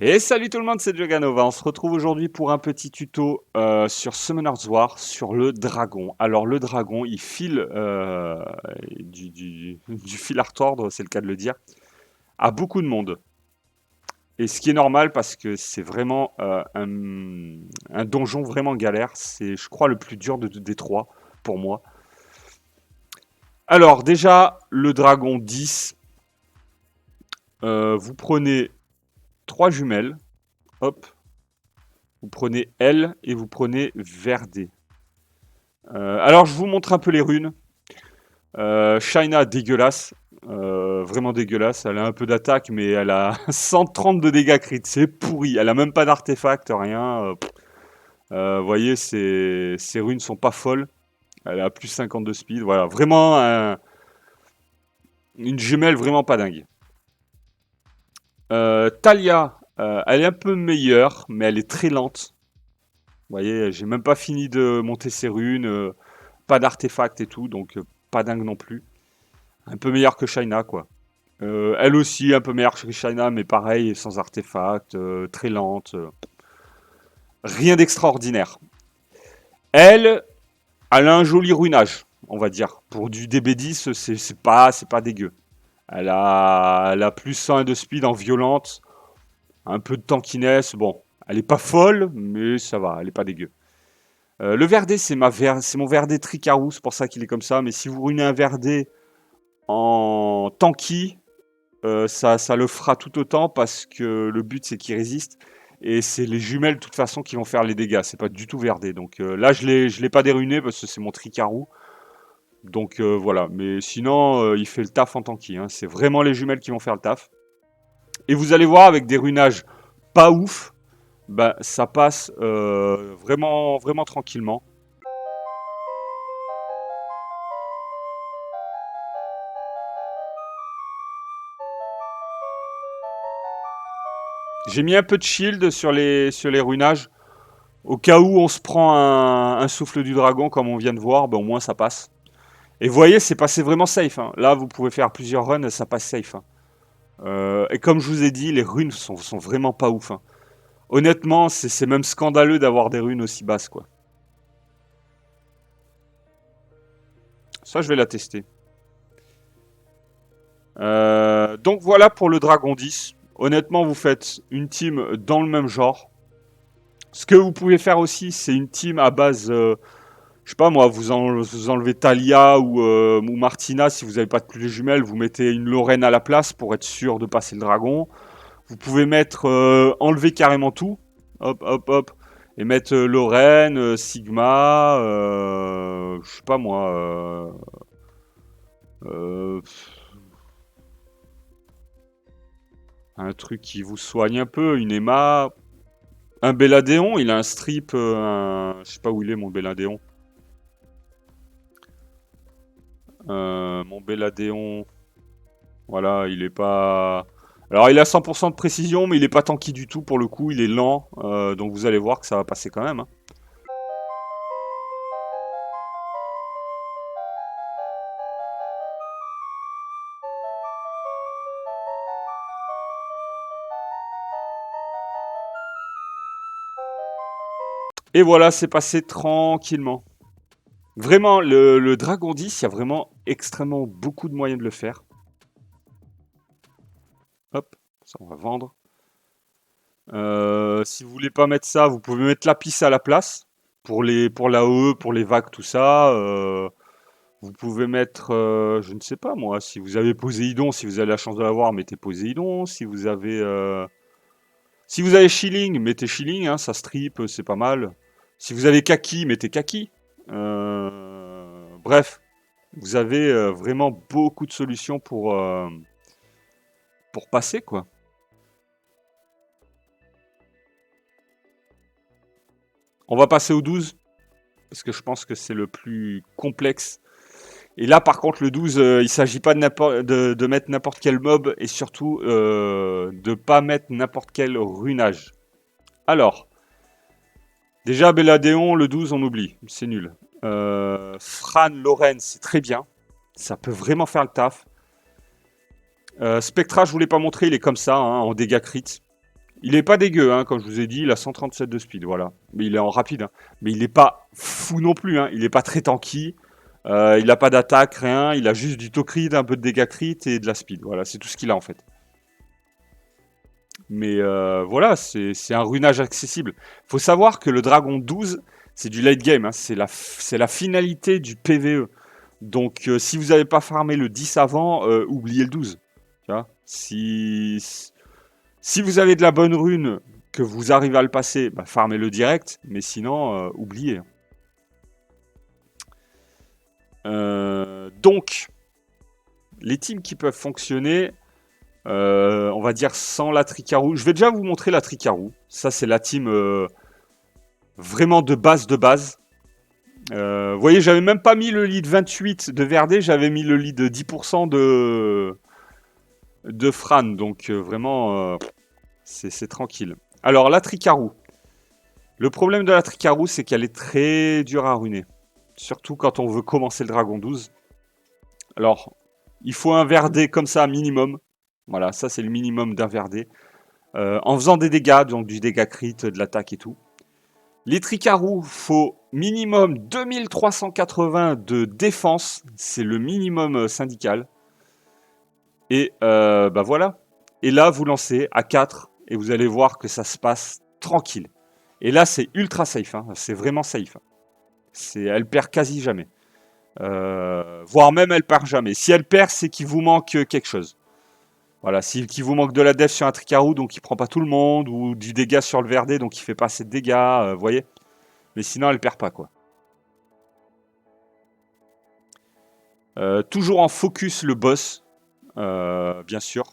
Et salut tout le monde, c'est Joganova. On se retrouve aujourd'hui pour un petit tuto sur Summoner's War, sur le dragon. Alors le dragon, il file du fil à retordre, c'est le cas de le dire, à beaucoup de monde. Et ce qui est normal parce que c'est vraiment un donjon vraiment galère. C'est, je crois, le plus dur des trois pour moi. Alors déjà, le dragon 10, vous prenez trois jumelles, hop, vous prenez L et vous prenez Verdé. Alors je vous montre un peu les runes. Shaina, dégueulasse. Vraiment dégueulasse. Elle a un peu d'attaque, mais elle a 130 de dégâts crit. C'est pourri. Elle a même pas d'artefact, rien. Vous voyez, ses runes sont pas folles. Elle a plus 50 de speed. Voilà, vraiment une jumelle vraiment pas dingue. Talia, elle est un peu meilleure, mais elle est très lente. Vous voyez, j'ai même pas fini de monter ses runes. Pas d'artefact et tout, donc pas dingue non plus. Un peu meilleur que Shaina, quoi. Elle aussi, un peu meilleure que Shaina, mais pareil, sans artefact, très lente. Rien d'extraordinaire. Elle, elle a un joli runage, on va dire. Pour du DB10, c'est pas dégueu. Elle a plus 101 de speed en violente, un peu de tankiness. Bon, elle est pas folle, mais ça va, elle est pas dégueu. Le Verdé, c'est mon Verdé Tricarou, c'est pour ça qu'il est comme ça. Mais si vous runez un Verdé en tanky, ça le fera tout autant parce que le but c'est qu'il résiste. Et c'est les jumelles de toute façon qui vont faire les dégâts. C'est pas du tout Verdé. Donc là je l'ai pas déruné parce que c'est mon Tricarou. Donc voilà. Mais sinon il fait le taf en tanky, hein. C'est vraiment les jumelles qui vont faire le taf. Et vous allez voir avec des runages pas ouf, bah ça passe vraiment vraiment tranquillement. J'ai mis un peu de shield sur les runages. Au cas où on se prend un souffle du dragon, comme on vient de voir, ben au moins ça passe. Et vous voyez, c'est passé vraiment safe, hein. Là, vous pouvez faire plusieurs runs, ça passe safe, hein. Et comme je vous ai dit, les runes sont vraiment pas ouf, hein. Honnêtement, c'est même scandaleux d'avoir des runes aussi basses, quoi. Ça, je vais la tester. Donc voilà pour le Dragon 10. Honnêtement, vous faites une team dans le même genre. Ce que vous pouvez faire aussi, c'est une team à base je sais pas moi, vous enlevez Talia ou Martina si vous n'avez pas de clé jumelles, vous mettez une Lorraine à la place pour être sûr de passer le dragon. Vous pouvez mettre enlever carrément tout, hop hop hop, et mettre Lorraine, Sigma, je sais pas moi, euh, un truc qui vous soigne un peu, une Emma, un Belladéon, il a un strip, je sais pas où il est mon Belladéon. Mon Belladéon, voilà, il est pas. Alors, il a 100% de précision, mais il est pas tanky du tout pour le coup. Il est lent, donc vous allez voir que ça va passer quand même, hein. Et voilà, c'est passé tranquillement. Vraiment, le Dragon 10, il y a vraiment extrêmement beaucoup de moyens de le faire. Hop, ça on va vendre. Si vous voulez pas mettre ça, vous pouvez mettre la pisse à la place pour l'AOE, pour les vagues, tout ça. Vous pouvez mettre, je ne sais pas moi, si vous avez Poséidon, si vous avez la chance de l'avoir, mettez Poséidon. Si vous avez Shilling, mettez Shilling, hein, ça strip, c'est pas mal. Si vous avez Kaki, mettez Kaki. Bref, vous avez vraiment beaucoup de solutions pour passer, quoi. On va passer au 12, parce que je pense que c'est le plus complexe. Et là, par contre, le 12, il ne s'agit pas de mettre n'importe quel mob, et surtout de ne pas mettre n'importe quel runage. Alors, déjà, Belladéon, le 12, on oublie, c'est nul. Fran, Lorraine, c'est très bien. Ça peut vraiment faire le taf. Spectra, je ne vous l'ai pas montré, il est comme ça, hein, en dégâts crit. Il est pas dégueu, hein, comme je vous ai dit, il a 137 de speed, voilà. Mais il est en rapide, hein. Mais il est pas fou non plus, hein. Il est pas très tanky. Il a pas d'attaque, rien. Il a juste du taux crit, un peu de dégâts crit et de la speed. Voilà, c'est tout ce qu'il a en fait. Mais voilà, c'est un runage accessible. Faut savoir que le Dragon 12, c'est du late game, hein. C'est la finalité du PvE. Donc si vous n'avez pas farmé le 10 avant, oubliez le 12. Tu vois, si vous avez de la bonne rune, que vous arrivez à le passer, bah, farmez-le direct. Mais sinon, oubliez. Donc, les teams qui peuvent fonctionner, on va dire sans la Tricarou. Je vais déjà vous montrer la Tricarou. Ça, c'est la team vraiment de base de base. Vous voyez, j'avais même pas mis le lead 28 de Verdé, j'avais mis le lead 10% de Fran. Donc vraiment, c'est tranquille. Alors, la Tricarou. Le problème de la Tricarou, c'est qu'elle est très dure à ruiner. Surtout quand on veut commencer le Dragon 12. Alors, il faut un Verdé comme ça minimum. Voilà, ça c'est le minimum d'un Verdé. En faisant des dégâts, donc du dégât crit, de l'attaque et tout. Les Tricarou, faut minimum 2380 de défense. C'est le minimum syndical. Et bah voilà. Et là, vous lancez à 4 et vous allez voir que ça se passe tranquille. Et là, c'est ultra safe. Hein. C'est vraiment safe. Elle perd quasi jamais. Voire même elle perd jamais. Si elle perd, c'est qu'il vous manque quelque chose. Voilà, qu'il vous manque de la def sur un Tricarou, donc il prend pas tout le monde, ou du dégât sur le Verdé, donc il fait pas assez de dégâts, vous voyez. Mais sinon, elle perd pas, quoi. Toujours en focus le boss, bien sûr.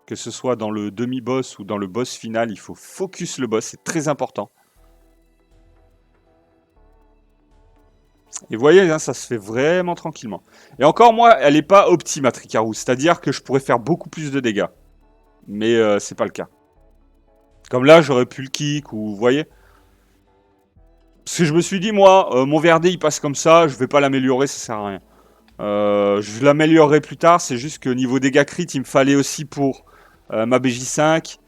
Que ce soit dans le demi-boss ou dans le boss final, il faut focus le boss, c'est très important. Et vous voyez, hein, ça se fait vraiment tranquillement. Et encore, moi, elle n'est pas optime à Tricarou. C'est-à-dire que je pourrais faire beaucoup plus de dégâts. Mais c'est pas le cas. Comme là, j'aurais pu le kick, ou vous voyez. Parce que je me suis dit, moi, mon Verdé, il passe comme ça, je vais pas l'améliorer, ça sert à rien. Je l'améliorerai plus tard, c'est juste que niveau dégâts crit, il me fallait aussi pour ma BJ5,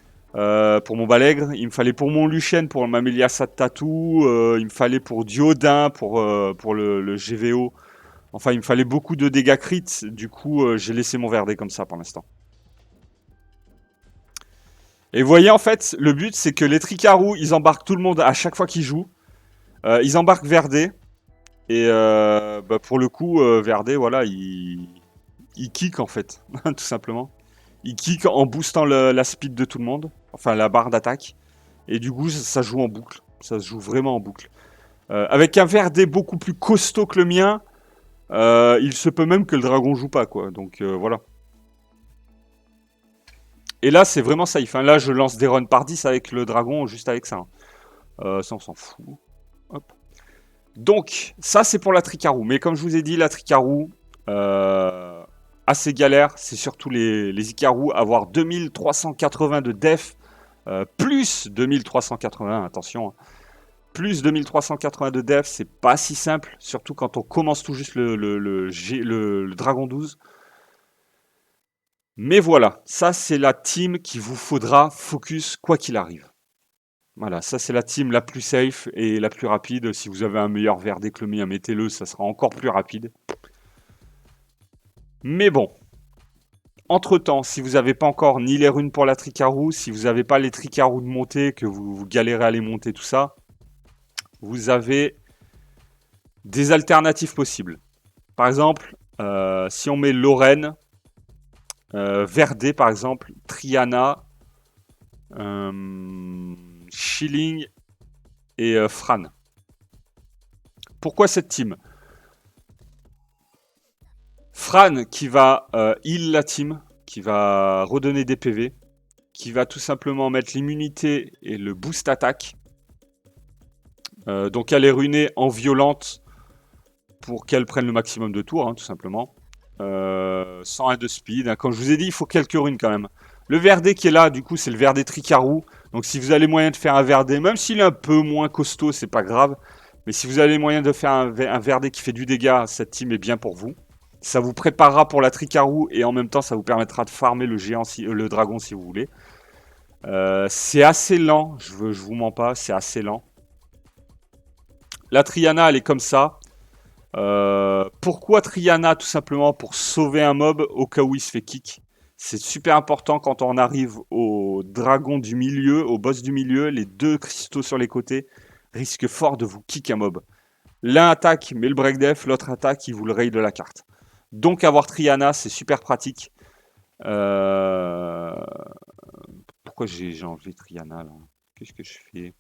pour mon Balègre, il me fallait pour mon Luchen, pour ma Méliassa de Tatou, il me fallait pour Diodin, pour le GVO. Enfin, il me fallait beaucoup de dégâts crit, du coup, j'ai laissé mon Verdé comme ça pour l'instant. Et vous voyez, en fait, le but, c'est que les Tricarou, ils embarquent tout le monde à chaque fois qu'ils jouent. Ils embarquent Verdé. Et bah pour le coup, Verdé, voilà, il kick en fait, tout simplement. Il kick en boostant la speed de tout le monde, enfin la barre d'attaque. Et du coup, ça joue en boucle. Ça se joue vraiment en boucle. Avec un Verdé beaucoup plus costaud que le mien, il se peut même que le dragon joue pas, quoi. Donc voilà. Et là, c'est vraiment safe. Hein. Là, je lance des runs par 10 avec le dragon, juste avec ça. Hein. Ça, on s'en fout. Hop. Donc, ça, c'est pour la Tricarou. Mais comme je vous ai dit, la Tricarou, assez galère. C'est surtout les Icarou. Avoir 2380 de def, plus 2380, attention. Hein. Plus 2380 de def, c'est pas si simple. Surtout quand on commence tout juste le Dragon 12. Mais voilà, ça c'est la team qu'il vous faudra focus quoi qu'il arrive. Voilà, ça c'est la team la plus safe et la plus rapide. Si vous avez un meilleur Verdé que le mien, mettez-le, ça sera encore plus rapide. Mais bon, entre-temps, si vous n'avez pas encore ni les runes pour la Tricarou, si vous n'avez pas les Tricarou de montée, que vous galérez à les monter, tout ça, vous avez des alternatives possibles. Par exemple, si on met Lorraine, Verdé par exemple, Triana, Schilling et Fran. Pourquoi cette team? Fran qui va heal la team, qui va redonner des PV, qui va tout simplement mettre l'immunité et le boost attaque. Donc elle est runée en violente pour qu'elle prenne le maximum de tours, hein, tout simplement. 101 de speed. Hein. Comme je vous ai dit, il faut quelques runes quand même. Le Verdé qui est là, du coup, c'est le Verdé Tricarou. Donc si vous avez moyen de faire un Verdé, même s'il est un peu moins costaud, c'est pas grave. Mais si vous avez moyen de faire un Verdé qui fait du dégât, cette team est bien pour vous. Ça vous préparera pour la Tricarou et en même temps, ça vous permettra de farmer le géant, le dragon si vous voulez. C'est assez lent, je vous mens pas, c'est assez lent. La Triana, elle est comme ça. Pourquoi Triana? Tout simplement pour sauver un mob au cas où il se fait kick. C'est super important quand on arrive au dragon du milieu, au boss du milieu, les deux cristaux sur les côtés risquent fort de vous kick un mob. L'un attaque, met le break def, l'autre attaque, il vous le raye de la carte. Donc avoir Triana, c'est super pratique. Pourquoi j'ai enlevé Triana là? Qu'est-ce que je fais?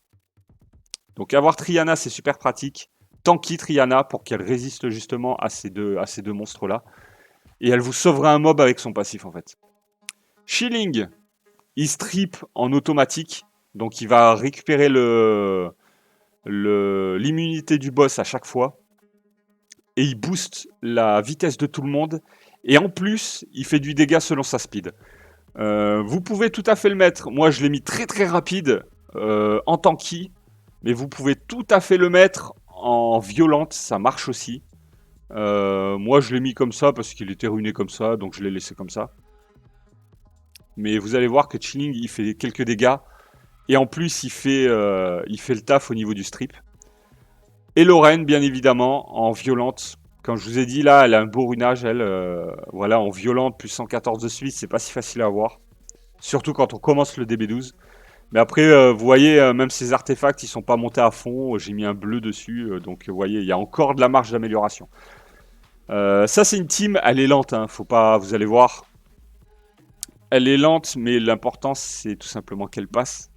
Donc avoir Triana, c'est super pratique. Tanky Triana pour qu'elle résiste justement à ces deux monstres-là. Et elle vous sauvera un mob avec son passif en fait. Chilling, il strip en automatique. Donc il va récupérer l'immunité du boss à chaque fois. Et il booste la vitesse de tout le monde. Et en plus, il fait du dégât selon sa speed. Vous pouvez tout à fait le mettre. Moi, je l'ai mis très très rapide en tanky. Mais vous pouvez tout à fait le mettre en violente. Ça marche aussi. Moi, je l'ai mis comme ça parce qu'il était ruiné comme ça. Donc, je l'ai laissé comme ça. Mais vous allez voir que Chilling, il fait quelques dégâts. Et en plus, il fait le taf au niveau du strip. Et Lorraine, bien évidemment, en violente. Comme je vous ai dit, là, elle a un beau runage, elle. Voilà, en violente, plus 114 de suite, c'est pas si facile à avoir. Surtout quand on commence le DB12. Mais après, vous voyez, même ces artefacts, ils sont pas montés à fond. J'ai mis un bleu dessus. Donc, vous voyez, il y a encore de la marge d'amélioration. Ça, c'est une team, elle est lente. Hein, faut pas, vous allez voir. Elle est lente, mais l'important, c'est tout simplement qu'elle passe.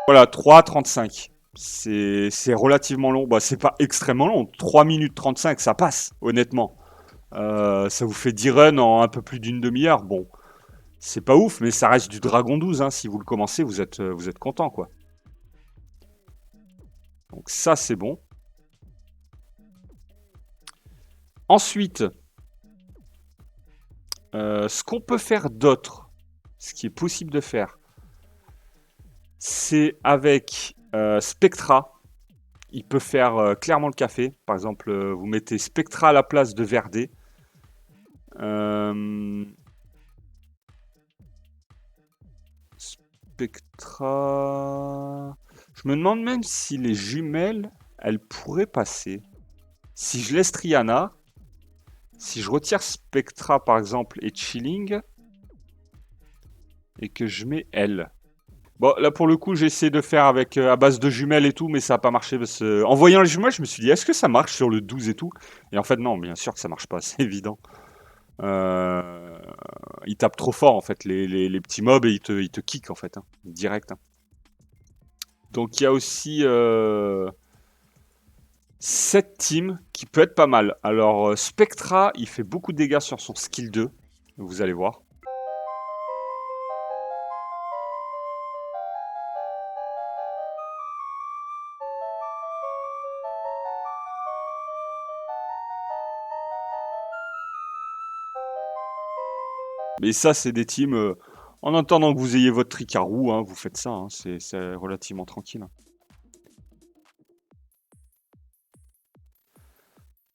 Voilà, 3,35. C'est relativement long. Bah, c'est pas extrêmement long. 3 minutes 35, ça passe, honnêtement. Ça vous fait 10 runs en un peu plus d'une demi-heure. Bon, c'est pas ouf, mais ça reste du Dragon 12. Hein. Si vous le commencez, vous êtes content, quoi. Donc ça, c'est bon. Ensuite, ce qu'on peut faire d'autre, ce qui est possible de faire, c'est avec Spectra. Il peut faire clairement le café. Par exemple, vous mettez Spectra à la place de Verdé. Spectra... Je me demande même si les jumelles, elles pourraient passer. Si je laisse Triana, si je retire Spectra par exemple et Chilling, et que je mets elle. Bon, là pour le coup, j'ai essayé de faire avec à base de jumelles et tout, mais ça n'a pas marché. Parce que, en voyant les jumelles, je me suis dit, est-ce que ça marche sur le 12 et tout? Et en fait, non, bien sûr que ça marche pas, c'est évident. Il tape trop fort en fait, les petits mobs, et il te kick en fait, hein, direct. Hein. Donc il y a aussi cette team qui peut être pas mal. Alors Spectra, il fait beaucoup de dégâts sur son skill 2, vous allez voir. Mais ça, c'est des teams. En attendant que vous ayez votre trick à roue, hein, vous faites ça. Hein, c'est relativement tranquille. Hein.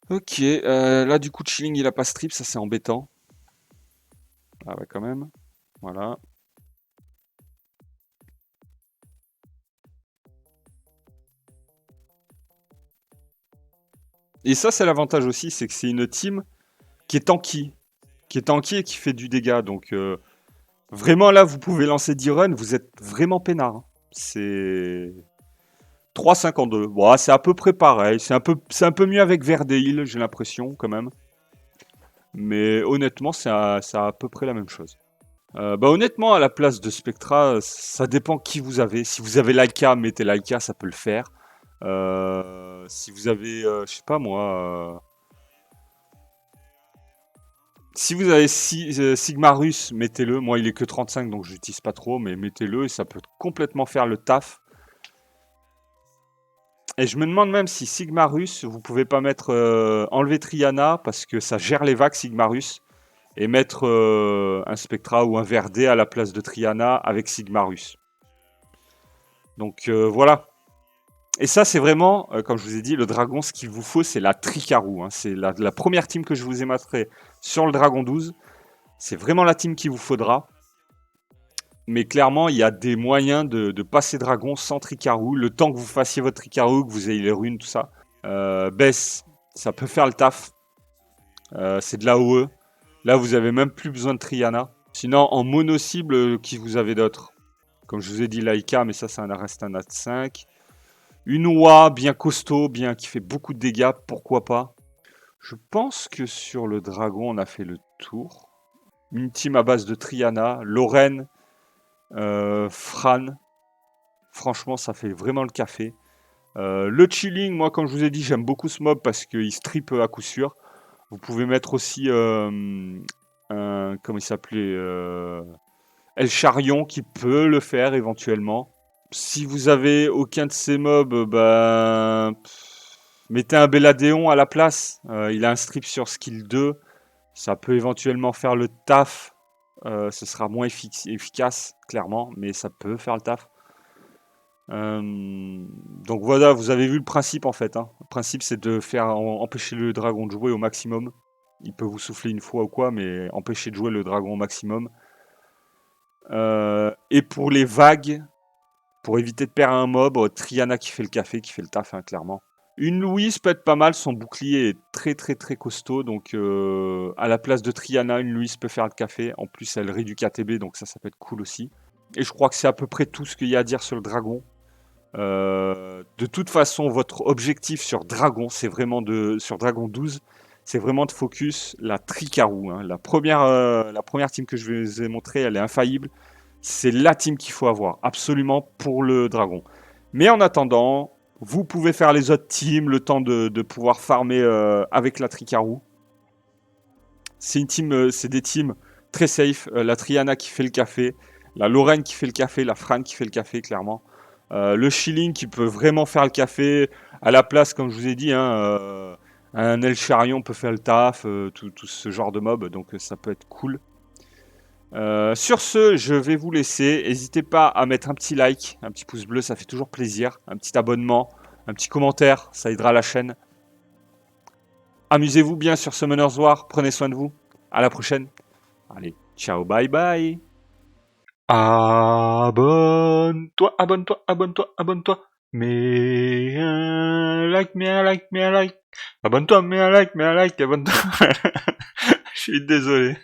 Ok, là du coup, Chilling, il a pas strip, ça c'est embêtant. Ah ouais, quand même. Voilà. Et ça, c'est l'avantage aussi, c'est que c'est une team qui est tanky. Et qui fait du dégât. Donc, vraiment là, vous pouvez lancer 10 runs, vous êtes vraiment peinard. Hein. C'est 3,52. Bon, c'est à peu près pareil. C'est un peu mieux avec Verdeil, j'ai l'impression, quand même. Mais honnêtement, c'est à peu près la même chose. Bah honnêtement, à la place de Spectra, ça dépend qui vous avez. Si vous avez Laika, mettez Laika, ça peut le faire. Si vous avez, je sais pas moi... Si vous avez Sigmarus, mettez-le. Moi, il est que 35, donc je l'utilise pas trop, mais mettez-le et ça peut complètement faire le taf. Et je me demande même si Sigmarus, vous pouvez pas mettre enlever Triana parce que ça gère les vagues Sigmarus et mettre un Spectra ou un Verdé à la place de Triana avec Sigmarus. Donc voilà. Et ça, c'est vraiment, comme je vous ai dit, le dragon, ce qu'il vous faut, c'est la Tricarou. Hein. C'est la première team que je vous ai montrée sur le Dragon 12. C'est vraiment la team qu'il vous faudra. Mais clairement, il y a des moyens de passer dragon sans Tricarou. Le temps que vous fassiez votre Tricarou, que vous ayez les runes, tout ça. Bess, ça peut faire le taf. C'est de l'AOE. Là, vous avez même plus besoin de Triana. Sinon, en mono-cible, qui vous avez d'autres? Comme je vous ai dit, Laika, mais ça reste un Nat 5. Une oie bien costaud, bien qui fait beaucoup de dégâts, pourquoi pas. Je pense que sur le dragon, on a fait le tour. Une team à base de Triana, Lorraine, Fran. Franchement, ça fait vraiment le café. Le chilling, moi, comme je vous ai dit, j'aime beaucoup ce mob parce qu'il strip à coup sûr. Vous pouvez mettre aussi comment il s'appelait El Charion qui peut le faire éventuellement. Si vous avez aucun de ces mobs, mettez un Belladéon à la place. Il a un strip sur skill 2. Ça peut éventuellement faire le taf. Ce sera moins efficace, clairement, mais ça peut faire le taf. Donc voilà, vous avez vu le principe en fait. Hein. Le principe, c'est de faire empêcher le dragon de jouer au maximum. Il peut vous souffler une fois ou quoi, mais empêcher de jouer le dragon au maximum. Et pour les vagues, pour éviter de perdre un mob, Triana qui fait le café, qui fait le taf, hein, clairement. Une Louise peut être pas mal, son bouclier est très très très costaud, donc à la place de Triana, une Louise peut faire le café. En plus, elle réduit KTB, donc ça peut être cool aussi. Et je crois que c'est à peu près tout ce qu'il y a à dire sur le dragon. De toute façon, votre objectif sur Dragon, c'est vraiment sur Dragon 12, c'est vraiment de focus la Tricarou. Hein. La première team que je vous ai montrée, elle est infaillible. C'est la team qu'il faut avoir, absolument, pour le Dragon. Mais en attendant, vous pouvez faire les autres teams, le temps de pouvoir farmer avec la Tricarou. C'est des teams très safe. La Triana qui fait le café, la Lorraine qui fait le café, la Fran qui fait le café, clairement. Le Shilling qui peut vraiment faire le café à la place, comme je vous ai dit, hein, un El Charion peut faire le taf, tout ce genre de mob, donc ça peut être cool. Sur ce, je vais vous laisser. N'hésitez pas à mettre un petit like, un petit pouce bleu, ça fait toujours plaisir. Un petit abonnement, un petit commentaire, ça aidera la chaîne. Amusez-vous bien sur Summoner's War, prenez soin de vous. À la prochaine. Allez, ciao, bye bye. Abonne-toi, abonne-toi, abonne-toi, abonne-toi. Mets un like, mets un like, mets un like. Abonne-toi, mets un like, abonne-toi. Je suis désolé.